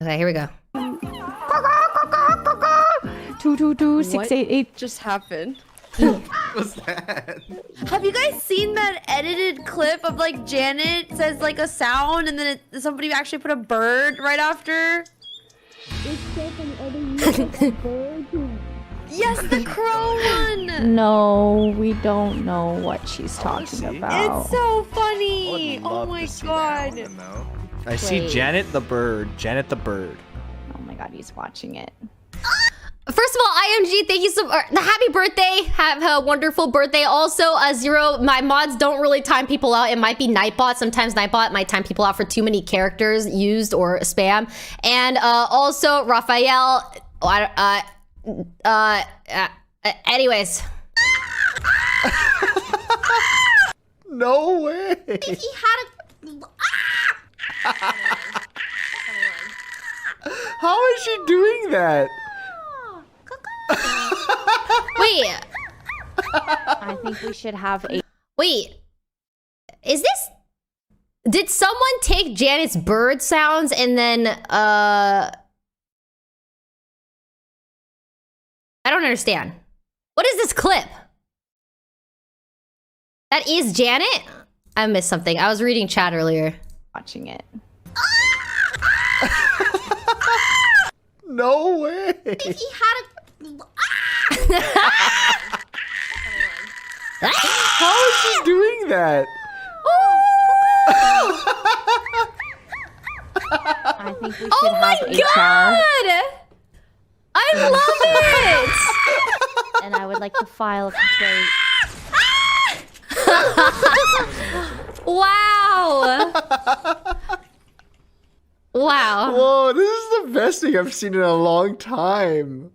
Okay, here we go. 222-688 just happened? What's that? Have you guys seen that edited clip of like Janet says like a sound and then somebody actually put a bird right after? Yes, the crow one! No, we don't know what she's talking about. It's so funny! Oh my god. I see Janet the bird. Janet the bird. Oh my god, he's watching it. First of all, IMG, thank you so much. Happy birthday. Have a wonderful birthday. Also, Zero, my mods don't really time people out. It might be Nightbot. Sometimes Nightbot might time people out for too many characters used or spam. And also, Raphael, anyways. No way. He had a... How is she doing that? Wait. I think we should have a... Wait. Is this... Did someone take Janet's bird sounds and then, I don't understand. What is this clip? That is Janet? I missed something. I was reading chat earlier. Watching it. No way. He had a... How is she doing that? I think we should have a challenge. I love it! And I would like to file a complaint. Wow! Wow. Whoa, this is the best thing I've seen in a long time.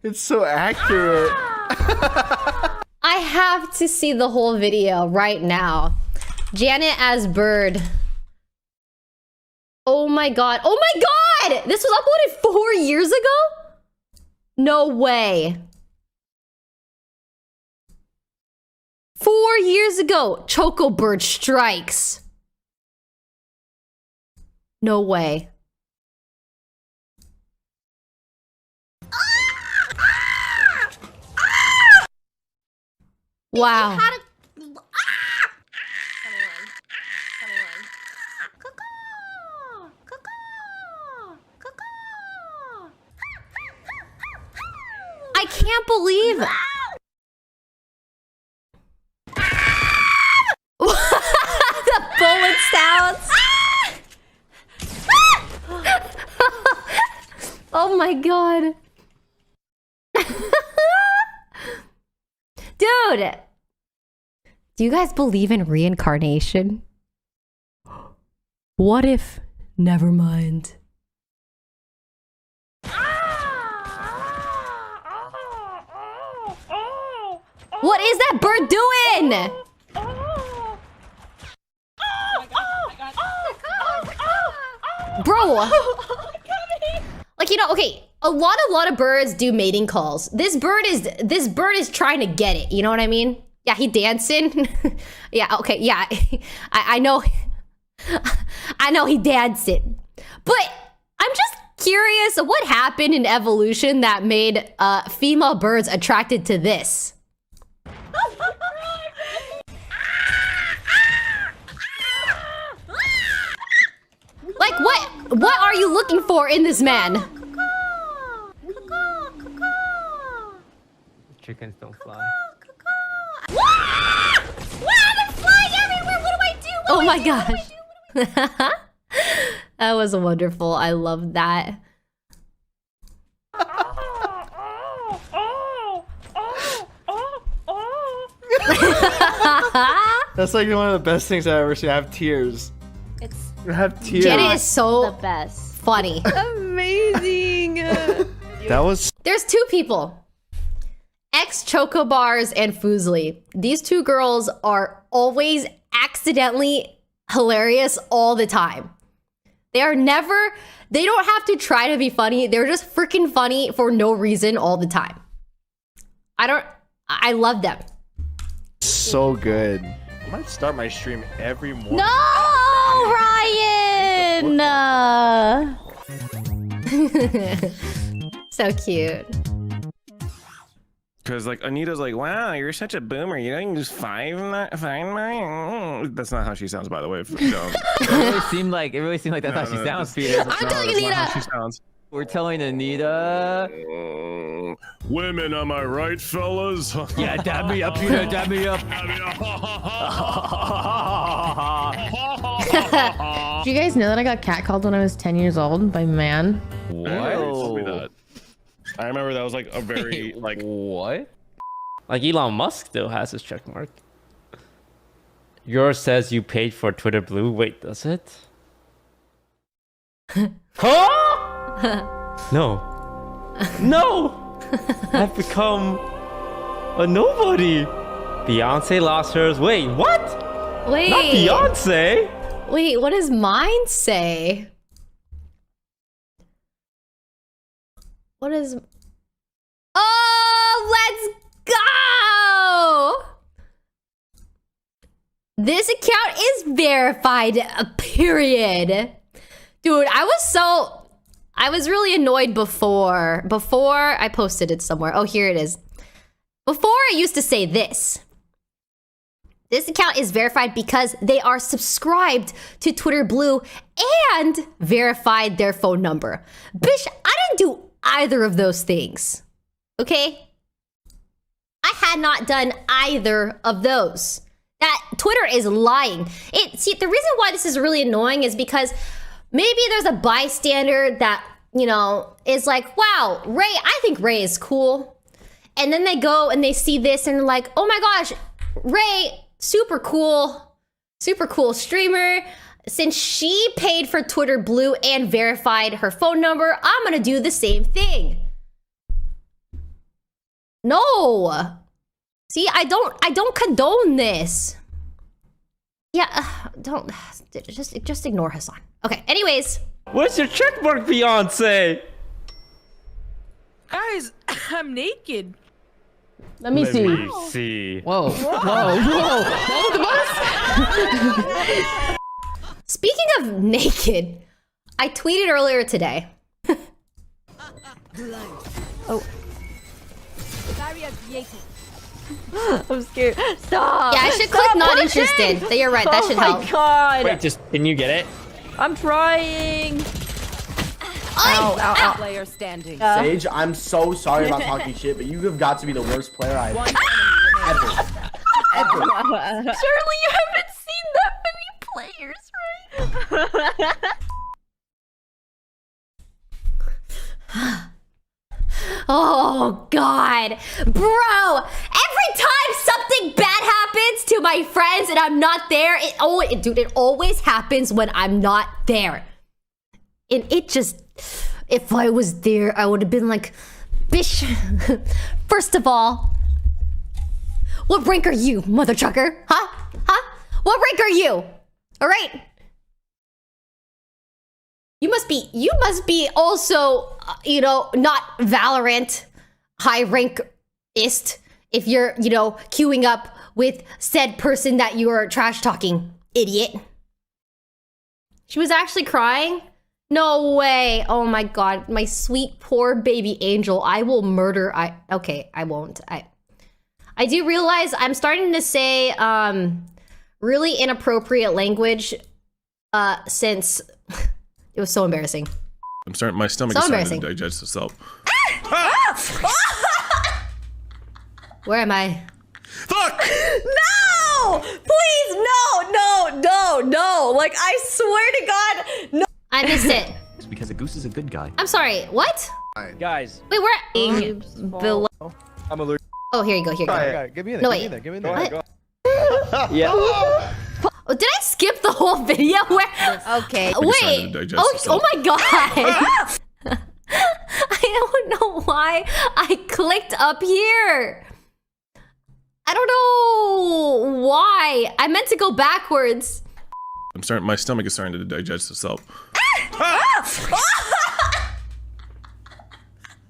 It's so accurate. I have to see the whole video right now. Janet as bird. Oh my god. Oh my god! This was uploaded 4 years ago? No way. 4 years ago, Choco Bird strikes. No way. Wow. I can't believe the bullet sounds. Oh my god. Dude, do you guys believe in reincarnation? What if? Never mind. What is that bird doing? Bro. Like, you know, okay, a lot of birds do mating calls. This bird is trying to get it, you know what I mean? Yeah, he dancing. Yeah, okay, yeah. I know he dancing. But I'm just curious, what happened in evolution that made female birds attracted to this? Like, what are you looking for in this man? Chickens don't fly. They're flying everywhere! What do I do? Oh my gosh. That was wonderful. I love that. That's like one of the best things I've ever seen. I have tears. I have tears. Janet is so The best. funny. Amazing! That was... There's two people. Ex-Chocobars and Fuslie. These two girls are always accidentally hilarious all the time. They don't have to try to be funny. They're just freaking funny for no reason all the time. I love them. So good. I might start my stream every morning. No, Ryan! So cute. Because like Anita's like, wow, you're such a boomer. You don't just find my. That's not how she sounds, by the way. It really seemed like that's how she sounds, Peter. I'm telling Anita. How she sounds. We're telling Anita. Women, am I right, fellas? Yeah, dab me up, Peter. Dab me up. Do you guys know that I got catcalled when I was 10 years old by a man? What? Tell me that. I remember that was like a very like what? Like Elon Musk still has his check mark. Yours says you paid for Twitter Blue. Wait, does it? Huh? No. No! I've become a nobody. Beyonce lost hers. Wait, what? Wait. Not Beyonce. Wait, what does mine say? What is... Oh, let's go! This account is verified, period. Dude, I was really annoyed before I posted it somewhere. Oh, here it is. Before I used to say this. This account is verified because they are subscribed to Twitter Blue and verified their phone number. Bitch, I didn't do either of those things. Okay? I had not done either of those. That Twitter is lying. See, the reason why this is really annoying is because maybe there's a bystander that, you know, is like, wow, Ray, I think Ray is cool. And then they go and they see this and they're like, oh my gosh, Ray, super cool streamer. Since she paid for Twitter Blue and verified her phone number, I'm gonna do the same thing. No. See, I don't condone this. Yeah, just ignore Hassan. Okay, anyways. Where's your check mark, Beyonce? Guys, I'm naked. Let me see. See. Whoa. Both of us? Speaking of naked, I tweeted earlier today. Oh. I'm scared. Stop. Yeah, I should click not interested. You're right, that should help. Oh my god. Wait, can you get it? I'm trying. Ow, ow, ow. Player standing. Sage, I'm so sorry about talking shit, but you have got to be the worst player I've ever. Surely you haven't seen that many players, right? Oh god, bro, every time something bad happens to my friends and I'm not there, it always happens when I'm not there. And it just, if I was there, I would have been like, bish, first of all, what rank are you, mother trucker? Huh? What rank are you? All right. You must be also, you know, not Valorant high rankist if you're, you know, queuing up with said person that you're trash talking, idiot. She was actually crying? No way. Oh my god, my sweet poor baby angel. I will murder. Okay, I won't. I do realize I'm starting to say really inappropriate language since it was so embarrassing. I'm starting. My stomach is starting to digest itself. Where am I? Fuck! No! Please, no! Like, I swear to God, no. I missed it. It's because a goose is a good guy. I'm sorry. What? Guys. Wait, where? Below. I'm allergic. Oh, here you go. Here you go. Give me in No, there. wait. Give me in there. What? Yeah. Oh, did I skip the whole video? Where? Okay. Wait. Oh my god. I don't know why I clicked up here. I don't know why. I meant to go backwards. My stomach is starting to digest itself.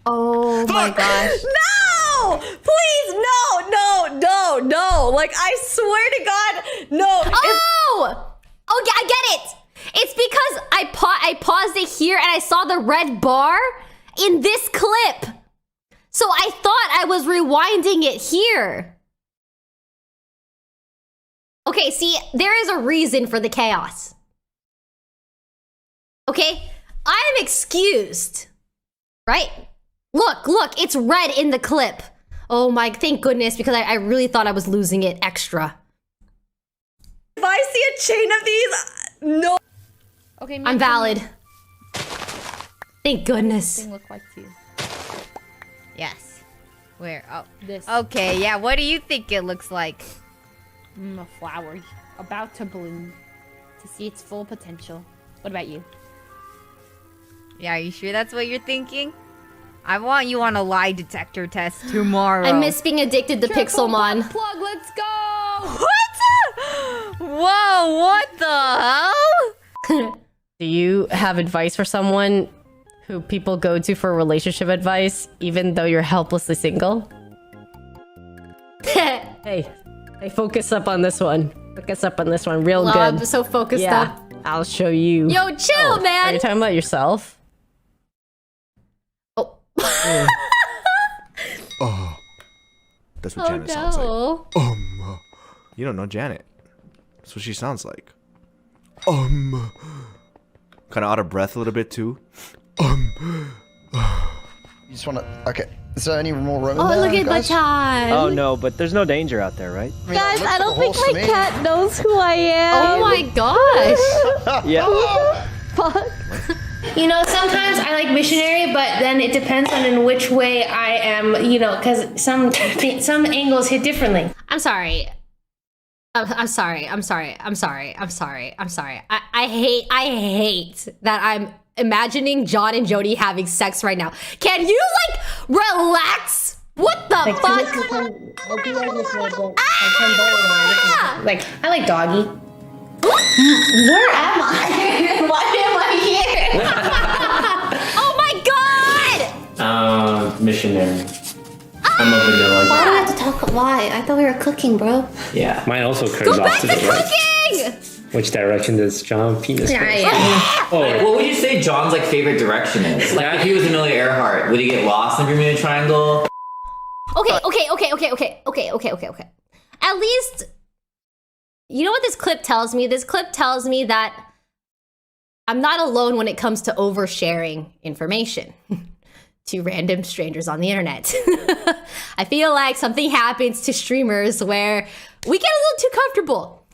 Oh my gosh. No! Please, no! Like, I swear to God, no. Oh! Oh yeah, I get it. It's because I paused it here and I saw the red bar in this clip. So I thought I was rewinding it here. Okay, see, there is a reason for the chaos. Okay, I am excused, right? Look, it's red in the clip. Oh my, thank goodness, because I really thought I was losing it extra. If I see a chain of these, no. Okay, I'm valid. Thank goodness. Thing look like to you. Yes. Where? Oh, This. okay. Yeah. What do you think it looks like? A flower about to bloom to see its full potential. What about you? Yeah. Are you sure that's what you're thinking? I want you on a lie detector test tomorrow. I miss being addicted to Pixelmon. Plug, let's go! What? Whoa! What the hell? Do you have advice for someone who people go to for relationship advice, even though you're helplessly single? Hey, focus up on this one. Focus up on this one real Well, good. I'm so focused Yeah, up. I'll show you. Yo, chill, Are man. you talking about yourself? Oh. Oh. That's what Janet sounds like. You don't know Janet. That's what she sounds like. Kind of out of breath a little bit too. You just wanna... Okay. Is there any more room in Oh, there, look at guys? Bachan. Oh no, but there's no danger out there, right? I mean, Guys, it looks I don't think wholesome my to me. cat knows who I am. Oh my gosh. Yeah. Fuck. You know, sometimes I like missionary, but then it depends on in which way I am, you know, because some angles hit differently. I'm sorry. I'm sorry. I hate that I'm imagining John and Jody having sex right now. Can you, like, relax? What the fuck? Like, I like doggy. Where am I? Why am I here? Oh my god! Missionary. I'm a vanilla Why do guy. I have to talk? Why? I thought we were cooking, bro. Yeah. Mine also curves Go back to cooking! Which direction does John penis Yeah, go? yeah. Like, what would you say John's like favorite direction is? Like, if he was Amelia Earhart, would he get lost in the Bermuda Triangle? Okay. At least, you know what this clip tells me? This clip tells me that I'm not alone when it comes to oversharing information to random strangers on the internet. I feel like something happens to streamers where we get a little too comfortable.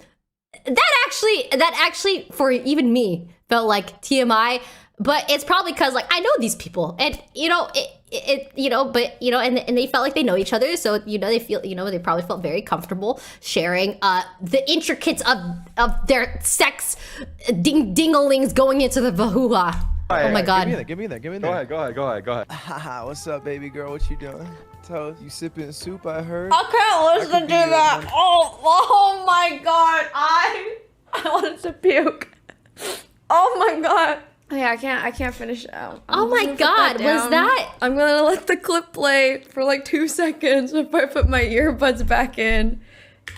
That actually, for even me, felt like TMI, but it's probably because, like, I know these people, and, you know, and they felt like they know each other, so, you know, they probably felt very comfortable sharing the intricates of their sex dinglings going into the vahua. Oh my god. Give me that. Go ahead. Haha, what's up, baby girl? What you doing? Toast, you sipping soup, I heard. I can't listen to that. Oh my god. I wanted to puke. Oh my god. Yeah, I can't finish it out. Oh my god, was that? I'm gonna let the clip play for like 2 seconds before I put my earbuds back in.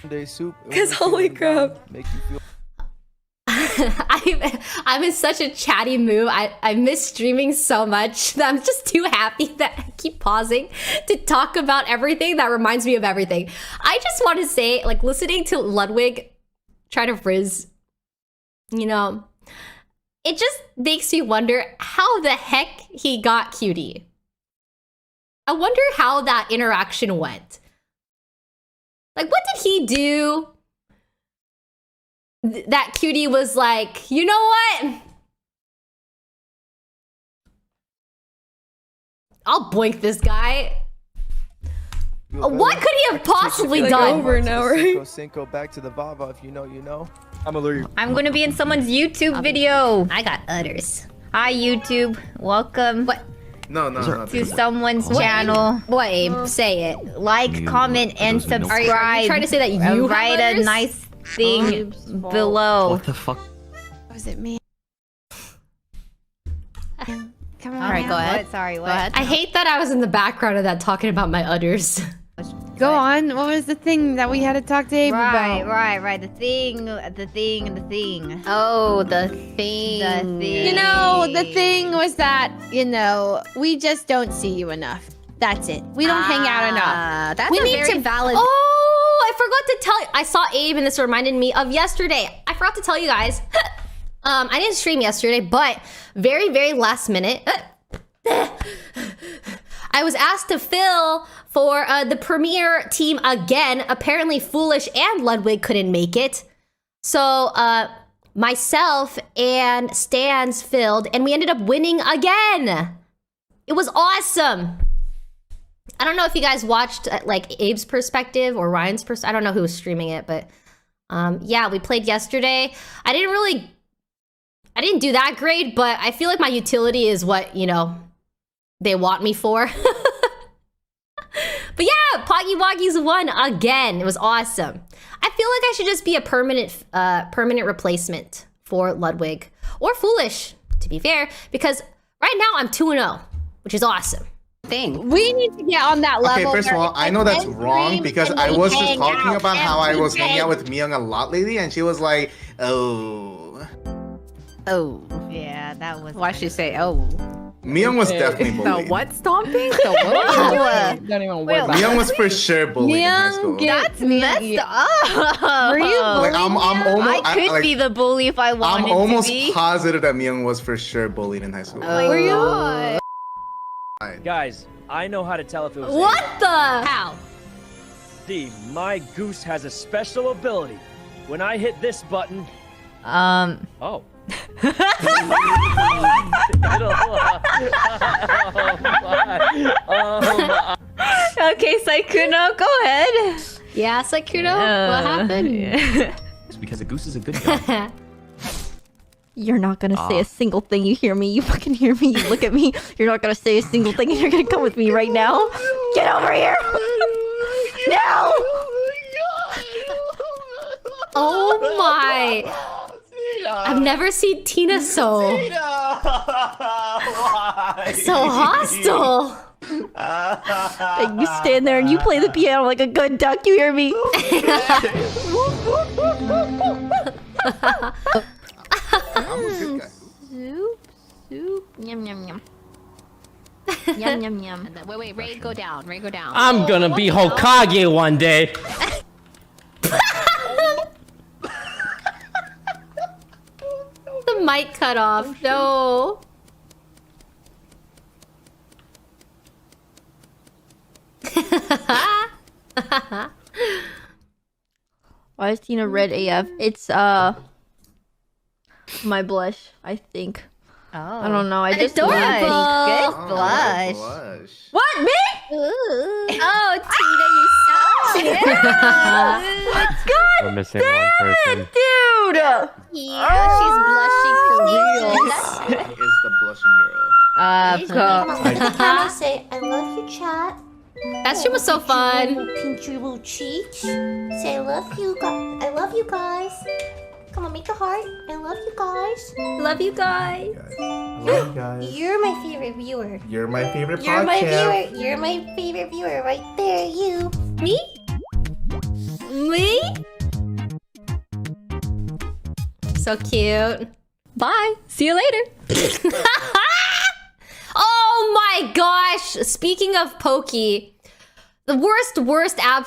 Day soup. Cause holy crap. Make you feel I'm in such a chatty mood. I miss streaming so much that I'm just too happy that I keep pausing to talk about everything that reminds me of everything. I just want to say, like, listening to Ludwig try to frizz, you know, it just makes me wonder how the heck he got Cutie. I wonder how that interaction went. Like, what did he do that Cutie was like, you know what? I'll boink this guy. What could he have possibly done? Over now, right? Cinco back to the Vava if you know, you know. I'm gonna lure you. I'm gonna be in someone's YouTube video. I got udders. Hi YouTube, welcome What? No. to someone's channel. What, Abe? Say it. Like, comment, and subscribe. Are you trying to say that you have write a udders? nice thing below. What the fuck? Was it me? Come on. All right, go ahead. Sorry, what? I hate that I was in the background of that talking about my udders. Go on. What was the thing that we had to talk to Abe about? Right. The thing. Oh, the thing. You know, the thing was that, you know, we just don't see you enough. That's it. We don't hang out enough. That's we a need very to valid. Oh, I forgot to tell you. I saw Abe, and this reminded me of yesterday. I forgot to tell you guys. I didn't stream yesterday, but very, very last minute, I was asked to fill for the premiere team again. Apparently, Foolish and Ludwig couldn't make it, so myself and Stans filled, and we ended up winning again. It was awesome. I don't know if you guys watched like Abe's perspective or Ryan's perspective. I don't know who was streaming it, but yeah, we played yesterday. I didn't do that great, but I feel like my utility is what, you know, they want me for. But yeah, Poggy Woggy's won again. It was awesome. I feel like I should just be a permanent replacement for Ludwig or Foolish, to be fair, because right now I'm 2-0, which is awesome. We need to get on that level. Okay, first of all, I know that's wrong because I was just talking about how I was hanging out with Miyoung a lot lately, and she was like, oh. Oh. Yeah, that was. Why should you say oh? Miyoung was definitely bullied. The what stomping? The what? Don't even worry about Miyoung was for sure bullied in high school. That's messed up. Were you Like I'm almost. I could be the bully if I wanted I'm almost to be. positive that Miyoung was for sure bullied in high school. Were you? Guys, I know how to tell if it was. What the? How? See, my goose has a special ability. When I hit this button. Oh. Okay, Sykkuno, go ahead. Yeah, Sykkuno, what happened? It's because the goose is a good guy. You're not gonna say a single thing. You hear me? You fucking hear me? You look at me. You're not gonna say a single thing. You're gonna come with me right now. Get over here. No. Oh my. I've never seen Tina so hostile. You stand there and you play the piano like a good duck. You hear me? Soup. Yum, yum, yum. Yum, yum, yum. Wait, Ray, go down. I'm gonna be Hokage one day. The mic cut off. No. Why is Tina red AF? It's my blush, I think. Oh. I don't know. I just Adorable. Good Oh, blush. What, me? Oh, Tina, you so God We're missing one person. dude! Yeah, she's blushing for real. Is the blushing girl. Can I say I love you, chat? That shit was so fun. Pinch your little cheeks. Say I love you, I love you guys. Come on, make a heart. I love you guys. Love you guys. Love you guys. You're my favorite viewer. You're my favorite You're my podcast. viewer. You're my favorite viewer right there. You. Me? Me? So cute. Bye. See you later. Oh my gosh. Speaking of Pokey, the worst